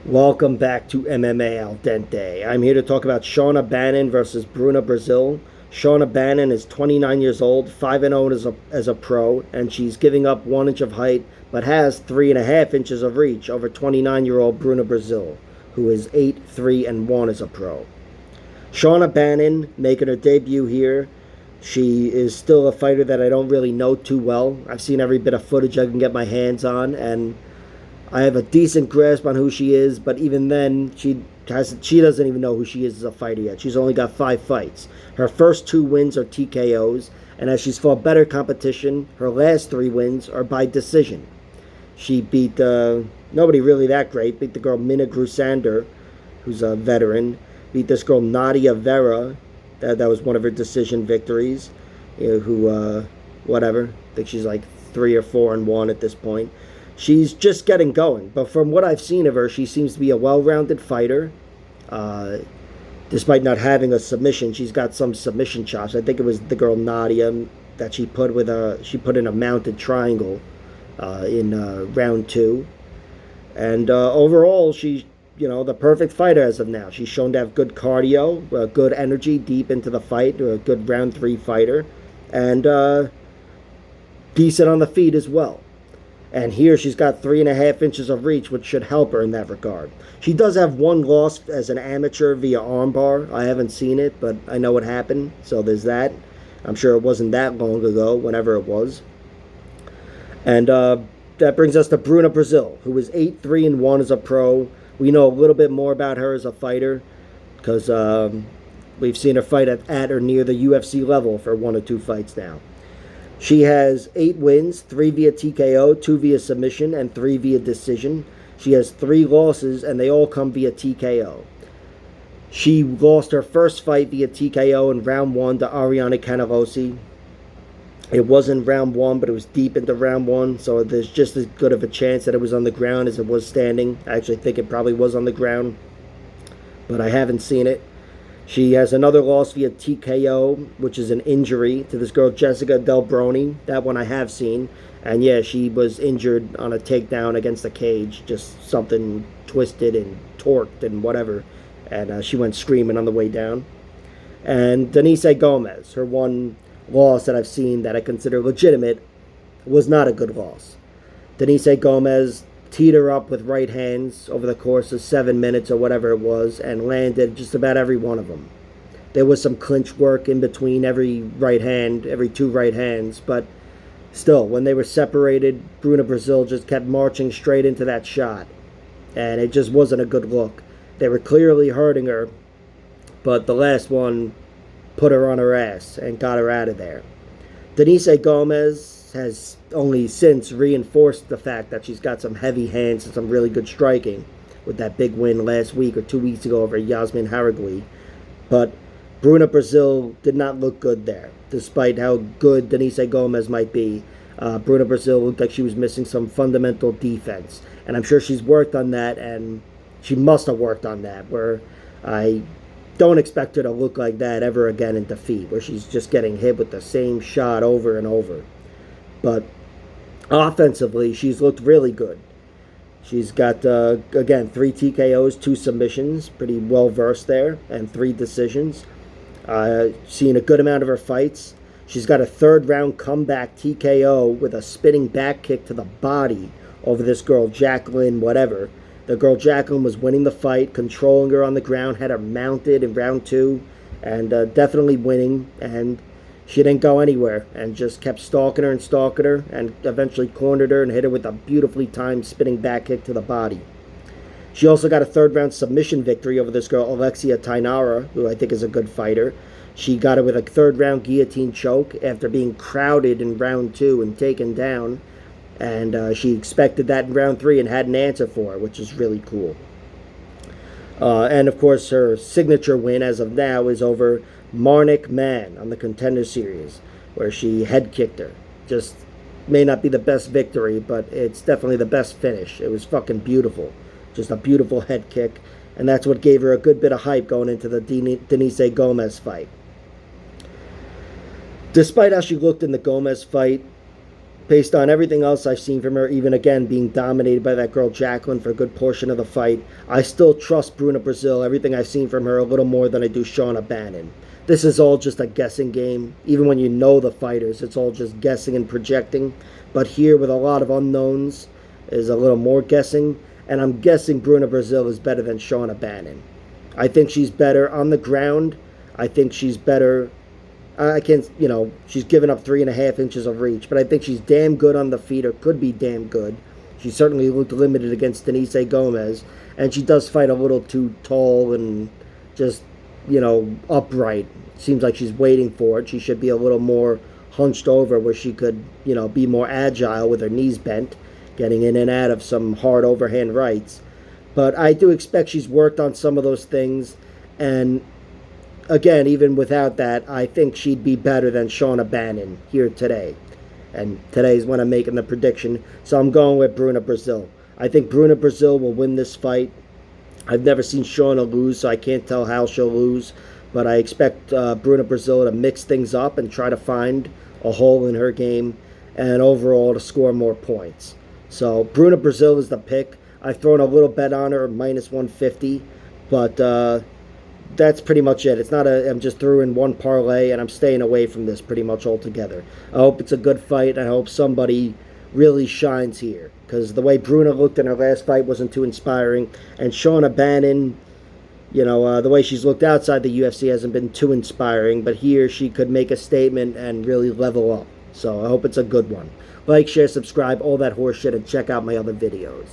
Welcome back to MMA Al Dente. I'm here to talk about Shauna Bannon versus Bruna Brasil. Shauna Bannon is 29 years old, 5-0 as a pro, and she's giving up 1 inch of height, but has 3.5 inches of reach over 29-year-old Bruna Brasil, who is 8-3-1 as a pro. Shauna Bannon making her debut here. She is still a fighter that I don't really know too well. I've seen every bit of footage I can get my hands on, and I have a decent grasp on who she is, but even then, she doesn't even know who she is as a fighter yet. She's only got 5 fights. Her first 2 wins are TKOs, and as she's fought better competition, her last 3 wins are by decision. She beat nobody really that great. Beat the girl Minna Grusander, who's a veteran. Beat this girl Nadia Vera. That was one of her decision victories. Who whatever. I think she's like 3 or 4-1 at this point. She's just getting going, but from what I've seen of her, she seems to be a well-rounded fighter. Despite not having a submission, she's got some submission chops. I think it was the girl Nadia that she put in a mounted triangle in round 2, and overall she's the perfect fighter as of now. She's shown to have good cardio, good energy deep into the fight, a good round 3 fighter, and decent on the feet as well. And here she's got 3.5 inches of reach, which should help her in that regard. She does have 1 loss as an amateur via armbar. I haven't seen it, but I know what happened, so there's that. I'm sure it wasn't that long ago, whenever it was. And that brings us to Bruna Brasil, who is 8-3-1 as a pro. We know a little bit more about her as a fighter, because we've seen her fight at or near the UFC level for 1 or 2 fights now. She has 8 wins, 3 via TKO, 2 via submission, and 3 via decision. She has 3 losses, and they all come via TKO. She lost her first fight via TKO in round 1 to Ariane Canalosi. It wasn't round 1, but it was deep into round 1, so there's just as good of a chance that it was on the ground as it was standing. I actually think it probably was on the ground, but I haven't seen it. She has another loss via TKO, which is an injury to this girl, Jessica Del Broni. That one I have seen. And yeah, she was injured on a takedown against the cage. Just something twisted and torqued and whatever. And she went screaming on the way down. And Denise Gomez, her one loss that I've seen that I consider legitimate, was not a good loss. Denise Gomez teed her up with right hands over the course of 7 minutes or whatever it was, and landed just about every one of them. There was some clinch work in between every 2 right hands, but still, when they were separated, Bruna Brasil just kept marching straight into that shot, and it just wasn't a good look. They were clearly hurting her, but the last one put her on her ass and got her out of there. Denise Gomez has only since reinforced the fact that she's got some heavy hands and some really good striking with that big win last week or 2 weeks ago over Yasmin Haragui. But Bruna Brasil did not look good there, despite how good Denise Gomez might be. Bruna Brasil looked like she was missing some fundamental defense, and I'm sure she's worked on that, and she must have worked on that, where I don't expect her to look like that ever again in defeat, where she's just getting hit with the same shot over and over. But offensively, she's looked really good. She's got, again, 3 TKOs, 2 submissions, pretty well versed there, and 3 decisions. Seen a good amount of her fights. She's got a 3rd round comeback TKO with a spinning back kick to the body over this girl, Jacqueline, whatever. The girl Jacqueline was winning the fight, controlling her on the ground, had her mounted in round 2, and definitely winning, and she didn't go anywhere and just kept stalking her, and eventually cornered her and hit her with a beautifully timed spinning back kick to the body. She also got a 3rd round submission victory over this girl, Alexia Tainara, who I think is a good fighter. She got her with a 3rd round guillotine choke after being crowded in round 2 and taken down. And she expected that in round 3 and had an answer for her, which is really cool. And of course, her signature win as of now is over Marnik Mann on the Contender Series, where she head kicked her. Just may not be the best victory, but it's definitely the best finish. It was fucking beautiful. Just a beautiful head kick. And that's what gave her a good bit of hype going into the Denise Gomez fight. Despite how she looked in the Gomez fight, based on everything else I've seen from her, even again being dominated by that girl Jacqueline for a good portion of the fight, I still trust Bruna Brasil, everything I've seen from her, a little more than I do Shauna Bannon. This is all just a guessing game. Even when you know the fighters, it's all just guessing and projecting. But here, with a lot of unknowns, is a little more guessing. And I'm guessing Bruna Brasil is better than Shauna Bannon. I think she's better on the ground. I think she's better. I can't, she's given up 3.5 inches of reach, but I think she's damn good on the feet, or could be damn good. She certainly looked limited against Denise Gomez, and she does fight a little too tall and just, upright. Seems like she's waiting for it. She should be a little more hunched over where she could, be more agile with her knees bent, getting in and out of some hard overhand rights. But I do expect she's worked on some of those things, and again, even without that, I think she'd be better than Shauna Bannon here today. And today's when I'm making the prediction. So I'm going with Bruna Brasil. I think Bruna Brasil will win this fight. I've never seen Shauna lose, so I can't tell how she'll lose. But I expect Bruna Brasil to mix things up and try to find a hole in her game, and overall to score more points. So Bruna Brasil is the pick. I've thrown a little bet on her, minus 150. But that's pretty much it. It's not I'm just threw in one parlay, and I'm staying away from this pretty much altogether. I hope it's a good fight. I hope somebody really shines here, because the way Bruna looked in her last fight wasn't too inspiring, and Shauna Bannon, the way she's looked outside the UFC hasn't been too inspiring, but here she could make a statement and really level up. So I hope it's a good one. Like, share, subscribe, all that horse shit, and check out my other videos.